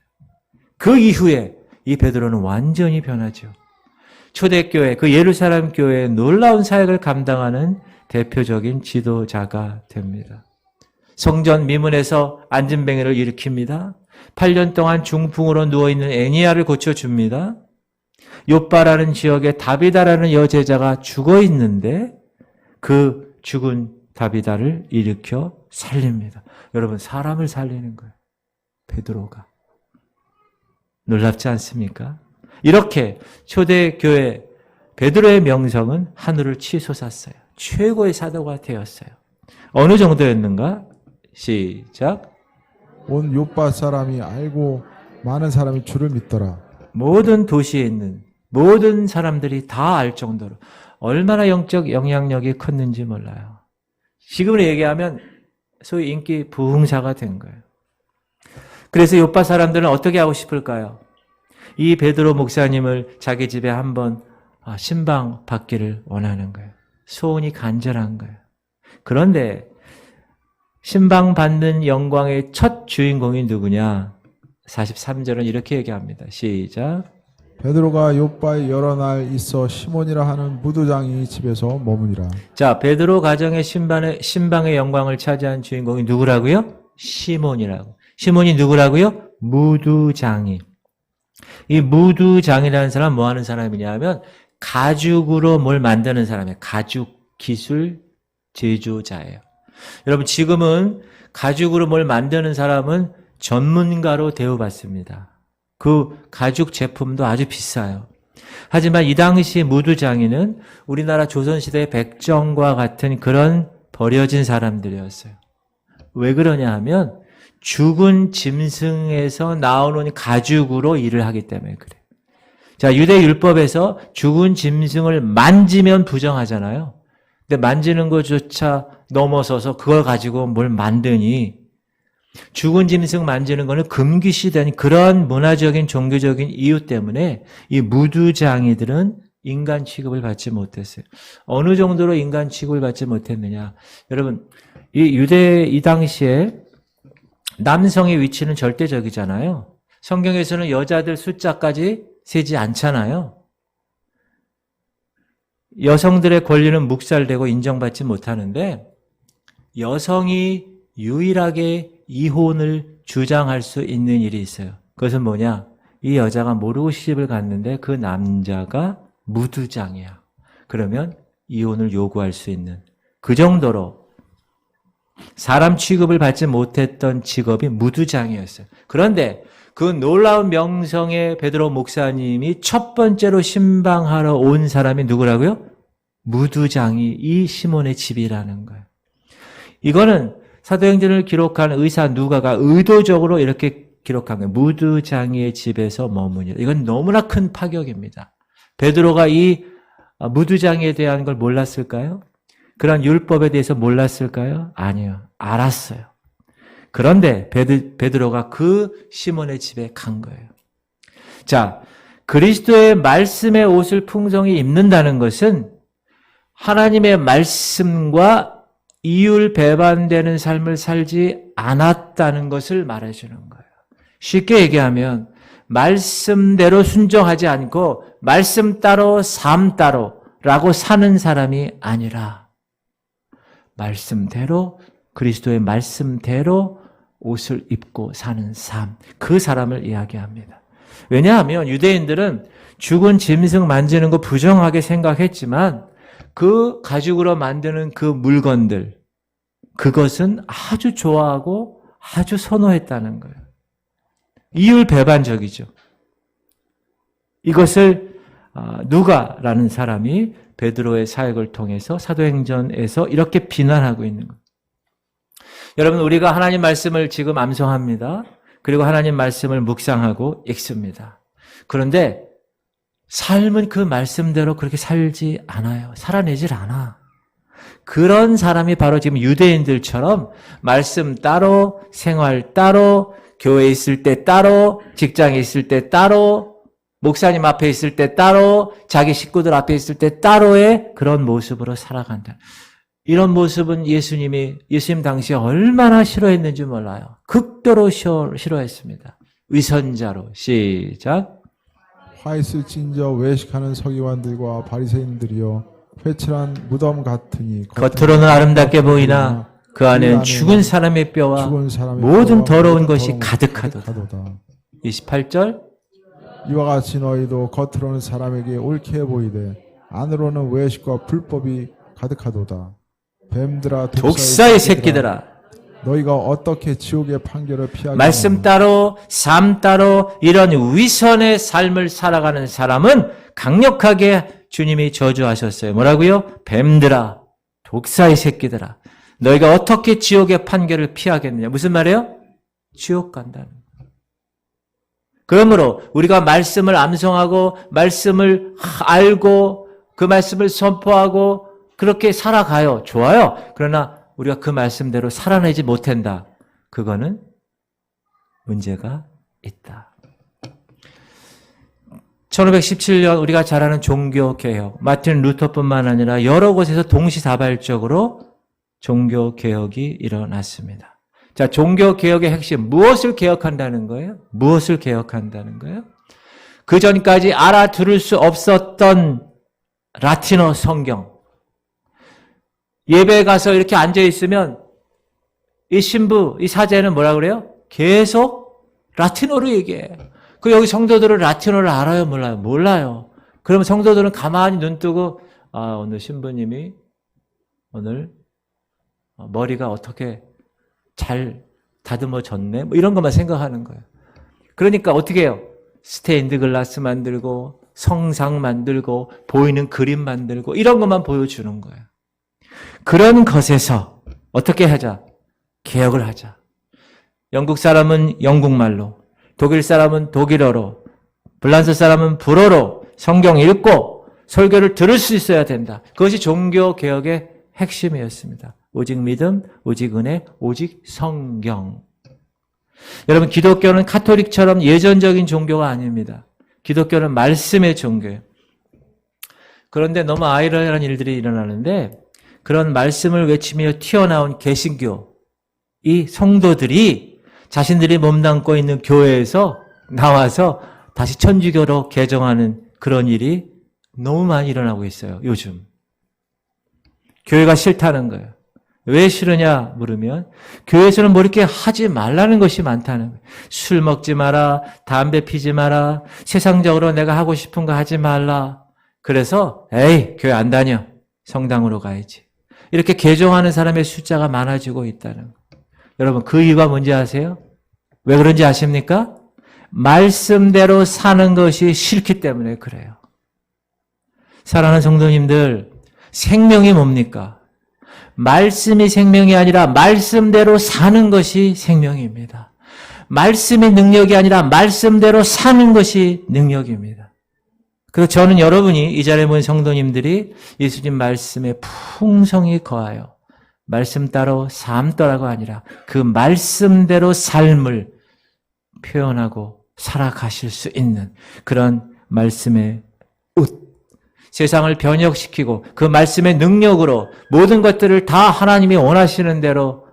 그 이후에 이 베드로는 완전히 변하죠. 초대교회, 그 예루살렘 교회의 놀라운 사역을 감당하는 대표적인 지도자가 됩니다. 성전 미문에서 안진뱅이를 일으킵니다. 8년 동안 중풍으로 누워있는 애니아를 고쳐줍니다. 요빠라는 지역에 다비다라는 여제자가 죽어있는데 그 죽은 다비다를 일으켜 살립니다. 여러분, 사람을 살리는 거예요. 베드로가. 놀랍지 않습니까? 이렇게 초대교회 베드로의 명성은 하늘을 치솟았어요. 최고의 사도가 되었어요. 어느 정도였는가? 시작. 온 요빠 사람이 알고 많은 사람이 주를 믿더라. 모든 도시에 있는 모든 사람들이 다 알 정도로 얼마나 영적 영향력이 컸는지 몰라요. 지금으로 얘기하면 소위 인기 부흥사가 된 거예요. 그래서 요빠 사람들은 어떻게 하고 싶을까요? 이 베드로 목사님을 자기 집에 한번 신방 받기를 원하는 거예요. 소원이 간절한 거예요. 그런데 신방 받는 영광의 첫 주인공이 누구냐? 43절은 이렇게 얘기합니다. 시작. 베드로가 요빠에 여러 날 있어 시몬이라 하는 무도장이 집에서 머무니라. 자, 베드로 가정의 신방의 영광을 차지한 주인공이 누구라고요? 시몬이라고. 시몬이 누구라고요? 무두장이. 이 무두장이라는 사람은 뭐 하는 사람이냐 하면 가죽으로 뭘 만드는 사람이에요. 가죽 기술 제조자예요. 여러분, 지금은 가죽으로 뭘 만드는 사람은 전문가로 대우받습니다. 그 가죽 제품도 아주 비싸요. 하지만 이 당시 무두장이는 우리나라 조선시대 백정과 같은 그런 버려진 사람들이었어요. 왜 그러냐 하면 죽은 짐승에서 나오는 가죽으로 일을 하기 때문에 그래요. 자, 유대 율법에서 죽은 짐승을 만지면 부정하잖아요. 근데 만지는 것조차 넘어서서 그걸 가지고 뭘 만드니 죽은 짐승 만지는 거는 금기시된 그런 문화적인 종교적인 이유 때문에 이 무두장이들은 인간 취급을 받지 못했어요. 어느 정도로 인간 취급을 받지 못했느냐. 여러분, 이 당시에 남성의 위치는 절대적이잖아요. 성경에서는 여자들 숫자까지 세지 않잖아요. 여성들의 권리는 묵살되고 인정받지 못하는데 여성이 유일하게 이혼을 주장할 수 있는 일이 있어요. 그것은 뭐냐? 이 여자가 모르고 시집을 갔는데 그 남자가 무두장이야. 그러면 이혼을 요구할 수 있는 그 정도로 사람 취급을 받지 못했던 직업이 무두장이었어요. 그런데 그 놀라운 명성의 베드로 목사님이 첫 번째로 신방하러 온 사람이 누구라고요? 무두장이 이 시몬의 집이라는 거예요. 이거는 사도행전을 기록한 의사 누가가 의도적으로 이렇게 기록한 거예요. 무두장이의 집에서 머무니라. 이건 너무나 큰 파격입니다. 베드로가 이 무두장이에 대한 걸 몰랐을까요? 그런 율법에 대해서 몰랐을까요? 아니요. 알았어요. 그런데 베드로가 그 시몬의 집에 간 거예요. 자, 그리스도의 말씀의 옷을 풍성히 입는다는 것은 하나님의 말씀과 이율 배반되는 삶을 살지 않았다는 것을 말해주는 거예요. 쉽게 얘기하면 말씀대로 순종하지 않고 말씀 따로 삶 따로라고 사는 사람이 아니라 말씀대로 그리스도의 말씀대로 옷을 입고 사는 삶, 그 사람을 이야기합니다. 왜냐하면 유대인들은 죽은 짐승 만지는 거 부정하게 생각했지만 그 가죽으로 만드는 그 물건들, 그것은 아주 좋아하고 아주 선호했다는 거예요. 이율배반적이죠. 이것을 누가라는 사람이 베드로의 사역을 통해서 사도행전에서 이렇게 비난하고 있는 거예요. 여러분, 우리가 하나님 말씀을 지금 암송합니다. 그리고 하나님 말씀을 묵상하고 읽습니다. 그런데 삶은 그 말씀대로 그렇게 살지 않아요. 살아내질 않아. 그런 사람이 바로 지금 유대인들처럼 말씀 따로, 생활 따로, 교회에 있을 때 따로, 직장에 있을 때 따로, 목사님 앞에 있을 때 따로, 자기 식구들 앞에 있을 때 따로의 그런 모습으로 살아간다. 이런 모습은 예수님 당시에 얼마나 싫어했는지 몰라요. 극도로 싫어했습니다. 위선자로. 시작. 화 있을 찐저 외식하는 서기관들과 바리새인들이여 회칠한 무덤 같으니 겉으로는 아름답게 보이나 그 안에는 죽은 사람의 뼈와 모든 더러운 것이 가득하도다. 28절. 이와 같이 너희도 겉으로는 사람에게 옳게 보이되 안으로는 외식과 불법이 가득하도다. 뱀들아 독사의 새끼들아, 너희가 어떻게 지옥의 판결을 피하겠느냐. 말씀 따로 삶 따로 이런 위선의 삶을 살아가는 사람은 강력하게 주님이 저주하셨어요. 뭐라고요? 뱀들아, 독사의 새끼들아, 너희가 어떻게 지옥의 판결을 피하겠느냐. 무슨 말이에요? 지옥 간다는 거예요. 그러므로 우리가 말씀을 암송하고 말씀을 알고 그 말씀을 선포하고 그렇게 살아가요. 좋아요. 그러나 우리가 그 말씀대로 살아내지 못한다. 그거는 문제가 있다. 1517년 우리가 잘 아는 종교개혁, 마틴 루터뿐만 아니라 여러 곳에서 동시다발적으로 종교개혁이 일어났습니다. 자, 종교개혁의 핵심, 무엇을 개혁한다는 거예요? 무엇을 개혁한다는 거예요? 그 전까지 알아들을 수 없었던 라틴어 성경. 예배에 가서 이렇게 앉아있으면 이 신부, 이 사제는 뭐라 그래요? 계속 라틴어로 얘기해. 그 여기 성도들은 라틴어를 알아요? 몰라요? 몰라요. 그러면 성도들은 가만히 눈 뜨고 오늘 신부님이 오늘 머리가 어떻게 잘 다듬어졌네? 뭐 이런 것만 생각하는 거예요. 그러니까 어떻게 해요? 스테인드 글라스 만들고 성상 만들고 보이는 그림 만들고 이런 것만 보여주는 거예요. 그런 것에서 어떻게 하자? 개혁을 하자. 영국 사람은 영국말로, 독일 사람은 독일어로, 프랑스 사람은 불어로 성경 읽고 설교를 들을 수 있어야 된다. 그것이 종교개혁의 핵심이었습니다. 오직 믿음, 오직 은혜, 오직 성경. 여러분, 기독교는 카톨릭처럼 예전적인 종교가 아닙니다. 기독교는 말씀의 종교예요. 그런데 너무 아이러니한 일들이 일어나는데 그런 말씀을 외치며 튀어나온 개신교, 이 성도들이 자신들이 몸담고 있는 교회에서 나와서 다시 천주교로 개정하는 그런 일이 너무 많이 일어나고 있어요, 요즘. 교회가 싫다는 거예요. 왜 싫으냐 물으면 교회에서는 뭐 이렇게 하지 말라는 것이 많다는 거예요. 술 먹지 마라, 담배 피지 마라, 세상적으로 내가 하고 싶은 거 하지 말라. 그래서 에이, 교회 안 다녀. 성당으로 가야지. 이렇게 개종하는 사람의 숫자가 많아지고 있다는 거예요. 여러분, 그 이유가 뭔지 아세요? 왜 그런지 아십니까? 말씀대로 사는 것이 싫기 때문에 그래요. 사랑하는 성도님들, 생명이 뭡니까? 말씀이 생명이 아니라 말씀대로 사는 것이 생명입니다. 말씀이 능력이 아니라 말씀대로 사는 것이 능력입니다. 그래서 저는 여러분이 이 자리에 모인 성도님들이 예수님 말씀에 풍성히 거하여 말씀 따로 삶 따라가 아니라 그 말씀대로 삶을 표현하고 살아가실 수 있는 그런 말씀의 옷, 세상을 변혁시키고 그 말씀의 능력으로 모든 것들을 다 하나님이 원하시는 대로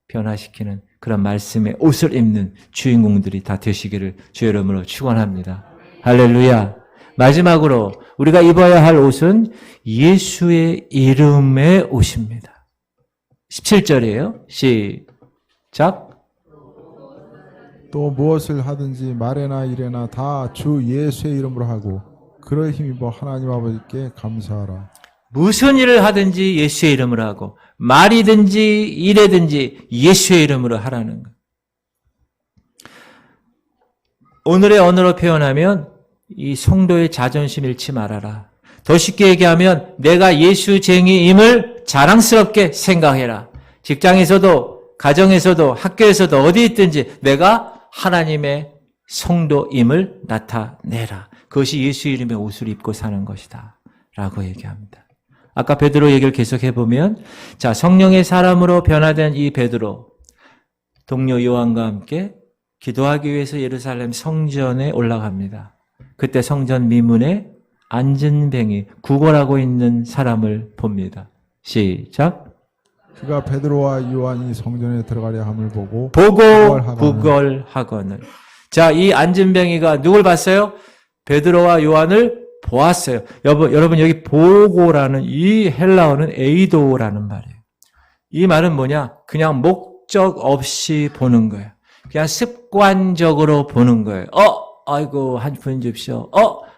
변화시키는 그런 말씀의 옷을 입는 주인공들이 다 되시기를 주의 이름으로 축원합니다. 할렐루야. 마지막으로 우리가 입어야 할 옷은 예수의 이름의 옷입니다. 17절이에요. 시작. 또 무엇을 하든지 말에나 일에나 다 주 예수의 이름으로 하고 그를 힘입어 하나님 아버지께 감사하라. 무슨 일을 하든지 예수의 이름으로 하고 말이든지 일이든지 예수의 이름으로 하라는 것. 오늘의 언어로 표현하면 이 성도의 자존심 잃지 말아라. 더 쉽게 얘기하면 내가 예수쟁이임을 자랑스럽게 생각해라. 직장에서도 가정에서도 학교에서도 어디 있든지 내가 하나님의 성도임을 나타내라. 그것이 예수 이름의 옷을 입고 사는 것이다 라고 얘기합니다. 아까 베드로 얘기를 계속해보면 자, 성령의 사람으로 변화된 이 베드로 동료 요한과 함께 기도하기 위해서 예루살렘 성전에 올라갑니다. 그때 성전 미문에 앉은 뱅이 구걸하고 있는 사람을 봅니다. 시작. 그가 베드로와 요한이 성전에 들어가려 함을 보고 구걸하거늘. 자, 이 앉은 뱅이가 누굴 봤어요? 베드로와 요한을 보았어요. 여러분 여기 보고라는 이 헬라어는 에이도라는 말이에요. 이 말은 뭐냐? 그냥 목적 없이 보는 거예요. 그냥 습관적으로 보는 거예요. 아이고 한 푼 줍시오.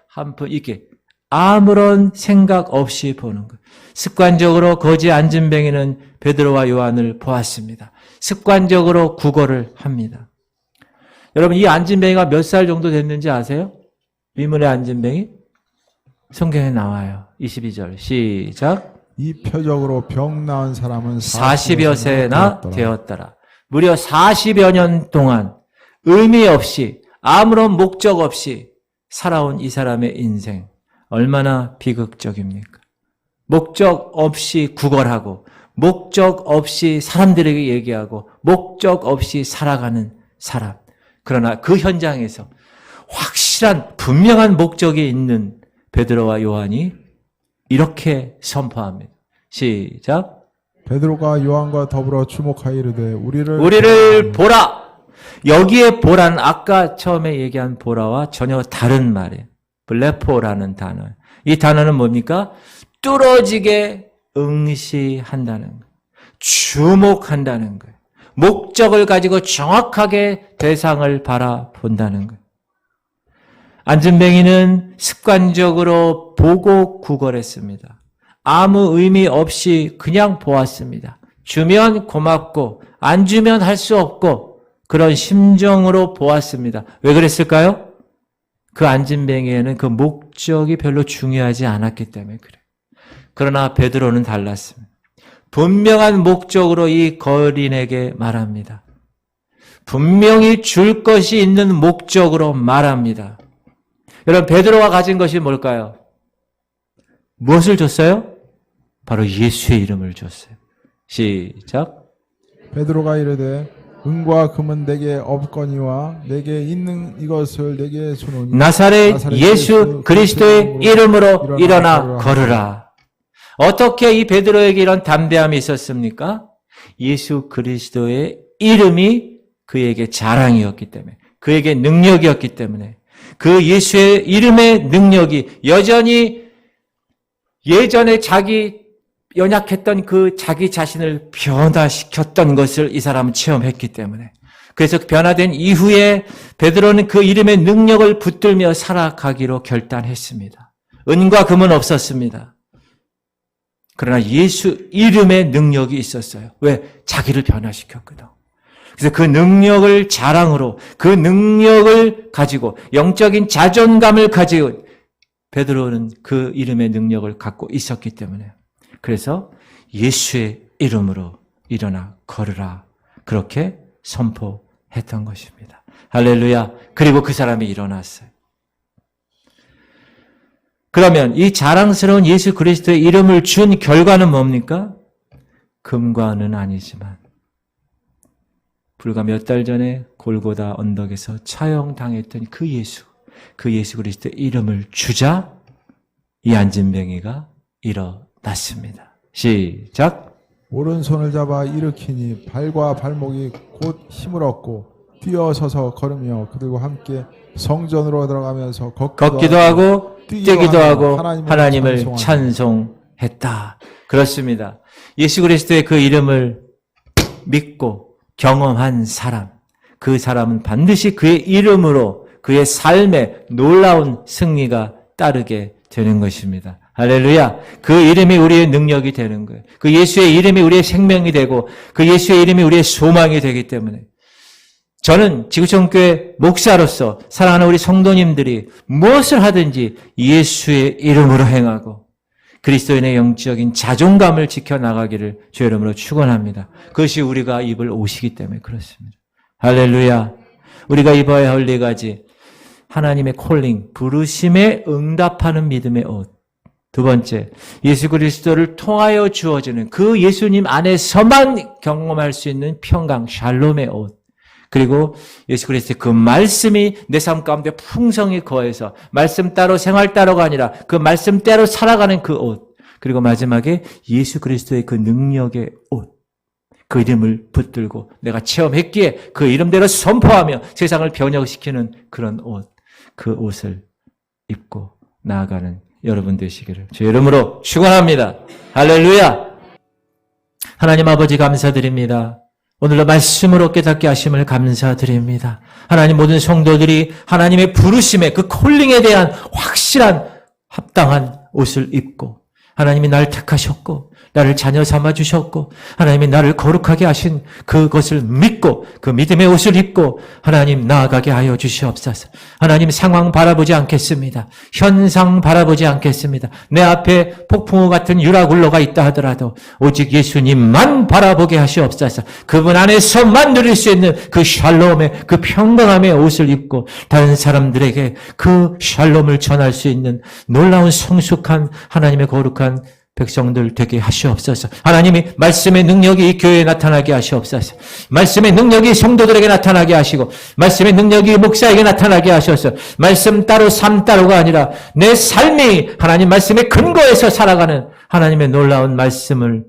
한 푼 이렇게 아무런 생각 없이 보는 거예요. 습관적으로 거기 앉은 뱅이는 베드로와 요한을 보았습니다. 습관적으로 구걸을 합니다. 여러분 이 앉은 뱅이가 몇 살 정도 됐는지 아세요? 미문에 앉은 뱅이? 성경에 나와요. 22절 시작. 이 표적으로 병 나은 사람은 40여 세나 되었더라. 무려 40여 년 동안 의미 없이 아무런 목적 없이 살아온 이 사람의 인생 얼마나 비극적입니까? 목적 없이 구걸하고 목적 없이 사람들에게 얘기하고 목적 없이 살아가는 사람. 그러나 그 현장에서 확실한 분명한 목적이 있는 베드로와 요한이 이렇게 선포합니다. 시작. 베드로가 요한과 더불어 주목하여 이르되 우리를 보라. 여기에 보라는 아까 처음에 얘기한 보라와 전혀 다른 말이에요. 블레포라는 단어. 이 단어는 뭡니까? 뚫어지게 응시한다는 거예요. 주목한다는 거예요. 목적을 가지고 정확하게 대상을 바라본다는 거예요. 앉은 뱅이는 습관적으로 보고 구걸했습니다. 아무 의미 없이 그냥 보았습니다. 주면 고맙고 안 주면 할 수 없고 그런 심정으로 보았습니다. 왜 그랬을까요? 그 앉은 뱅이에는 그 목적이 별로 중요하지 않았기 때문에 그래요. 그러나 베드로는 달랐습니다. 분명한 목적으로 이 거린에게 말합니다. 분명히 줄 것이 있는 목적으로 말합니다. 여러분 베드로가 가진 것이 뭘까요? 무엇을 줬어요? 바로 예수의 이름을 줬어요. 시작. 베드로가 이르되 은과 금은 내게 없거니와 내게 있는 이것을 내게 주노니 나사렛 예수 그리스도의 이름으로 일어나 걸으라. 어떻게 이 베드로에게 이런 담대함이 있었습니까? 예수 그리스도의 이름이 그에게 자랑이었기 때문에, 그에게 능력이었기 때문에, 그 예수의 이름의 능력이 여전히 예전에 자기 연약했던 그 자기 자신을 변화시켰던 것을 이 사람은 체험했기 때문에, 그래서 변화된 이후에 베드로는 그 이름의 능력을 붙들며 살아가기로 결단했습니다. 은과 금은 없었습니다. 그러나 예수 이름의 능력이 있었어요. 왜? 자기를 변화시켰거든. 그래서 그 능력을 자랑으로, 그 능력을 가지고 영적인 자존감을 가지고 베드로는 그 이름의 능력을 갖고 있었기 때문에, 그래서 예수의 이름으로 일어나 걸으라, 그렇게 선포했던 것입니다. 할렐루야. 그리고 그 사람이 일어났어요. 그러면 이 자랑스러운 예수 그리스도의 이름을 준 결과는 뭡니까? 금과는 아니지만 불과 몇 달 전에 골고다 언덕에서 처형당했던 그 예수 그리스도의 이름을 주자 이 앉은 뱅이가 일어났습니다. 시작. 오른손을 잡아 일으키니 발과 발목이 곧 힘을 얻고 뛰어서서 걸으며 그들과 함께 성전으로 들어가면서 걷기도 하고 뛰기도 하고 하나님을 찬송했다. 그렇습니다. 예수 그리스도의 그 이름을 믿고 경험한 사람, 그 사람은 반드시 그의 이름으로 그의 삶에 놀라운 승리가 따르게 되는 것입니다. 할렐루야. 그 이름이 우리의 능력이 되는 거예요. 그 예수의 이름이 우리의 생명이 되고 그 예수의 이름이 우리의 소망이 되기 때문에 저는 지구촌교회 목사로서 사랑하는 우리 성도님들이 무엇을 하든지 예수의 이름으로 행하고 그리스도인의 영적인 자존감을 지켜나가기를 주의 이름으로 축원합니다. 그것이 우리가 입을 옷이기 때문에 그렇습니다. 할렐루야. 우리가 입어야 할 네 가지. 하나님의 콜링, 부르심에 응답하는 믿음의 옷. 두 번째, 예수 그리스도를 통하여 주어지는 그 예수님 안에서만 경험할 수 있는 평강, 샬롬의 옷. 그리고 예수 그리스도의 그 말씀이 내 삶 가운데 풍성히 거해서 말씀 따로 생활 따로가 아니라 그 말씀대로 살아가는 그 옷. 그리고 마지막에 예수 그리스도의 그 능력의 옷. 그 이름을 붙들고 내가 체험했기에 그 이름대로 선포하며 세상을 변혁시키는 그런 옷. 그 옷을 입고 나아가는 여러분 되시기를 주의 이름으로 축원합니다. 할렐루야. 하나님 아버지 감사드립니다. 오늘도 말씀으로 깨닫게 하심을 감사드립니다. 하나님 모든 성도들이 하나님의 부르심에 그 콜링에 대한 확실한 합당한 옷을 입고 하나님이 나를 택하셨고 나를 자녀 삼아 주셨고 하나님이 나를 거룩하게 하신 그것을 믿고 그 믿음의 옷을 입고 하나님 나아가게 하여 주시옵소서. 하나님 상황 바라보지 않겠습니다. 현상 바라보지 않겠습니다. 내 앞에 폭풍우 같은 유라굴로가 있다 하더라도 오직 예수님만 바라보게 하시옵소서. 그분 안에서만 누릴 수 있는 그 샬롬의 그 평강함의 옷을 입고 다른 사람들에게 그 샬롬을 전할 수 있는 놀라운 성숙한 하나님의 거룩한 백성들 되게 하시옵소서. 하나님이 말씀의 능력이 이 교회에 나타나게 하시옵소서. 말씀의 능력이 성도들에게 나타나게 하시고 말씀의 능력이 목사에게 나타나게 하셔서 말씀 따로 삶 따로가 아니라 내 삶이 하나님 말씀의 근거에서 살아가는 하나님의 놀라운 말씀을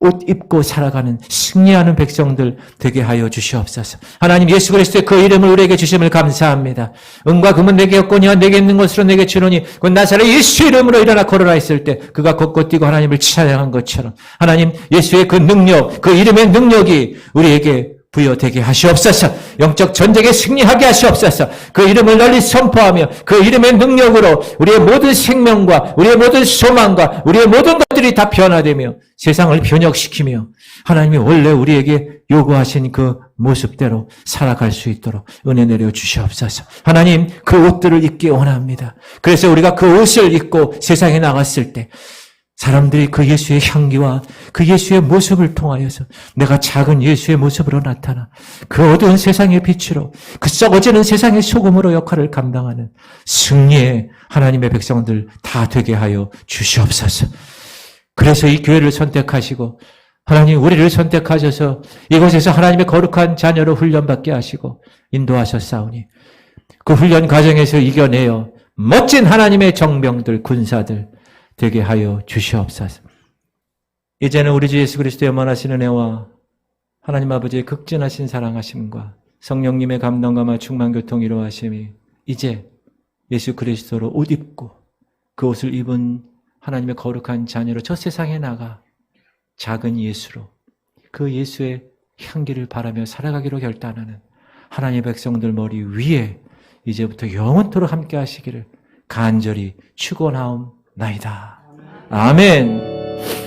옷 입고 살아가는 승리하는 백성들 되게 하여 주시옵소서. 하나님 예수 그리스도의 그 이름을 우리에게 주심을 감사합니다. 은과 금은 내게 없거니와 내게 있는 것으로 내게 주노니 그 나사렛 예수 이름으로 일어나 걸어라 했을 때 그가 걷고 뛰고 하나님을 찬양한 것처럼 하나님 예수의 그 능력, 그 이름의 능력이 우리에게 부여되게 하시옵소서. 영적 전쟁에 승리하게 하시옵소서. 그 이름을 널리 선포하며 그 이름의 능력으로 우리의 모든 생명과 우리의 모든 소망과 우리의 모든 것들이 다 변화되며 세상을 변혁시키며 하나님이 원래 우리에게 요구하신 그 모습대로 살아갈 수 있도록 은혜 내려 주시옵소서. 하나님 그 옷들을 입기 원합니다. 그래서 우리가 그 옷을 입고 세상에 나갔을 때 사람들이 그 예수의 향기와 그 예수의 모습을 통하여서 내가 작은 예수의 모습으로 나타나 그 어두운 세상의 빛으로 그 썩어지는 세상의 소금으로 역할을 감당하는 승리의 하나님의 백성들 다 되게 하여 주시옵소서. 그래서 이 교회를 선택하시고 하나님 우리를 선택하셔서 이곳에서 하나님의 거룩한 자녀로 훈련받게 하시고 인도하셨사오니 그 훈련 과정에서 이겨내어 멋진 하나님의 정병들, 군사들 되게 하여 주시옵소서. 이제는 우리 주 예수 그리스도의 원하시는 은혜와 하나님 아버지의 극진하신 사랑하심과 성령님의 감동감화 충만 교통 이루하심이 이제 예수 그리스도로 옷 입고 그 옷을 입은 하나님의 거룩한 자녀로 저 세상에 나가 작은 예수로 그 예수의 향기를 바라며 살아가기로 결단하는 하나님의 백성들 머리 위에 이제부터 영원토록 함께 하시기를 간절히 축원하옵나이다. 아멘.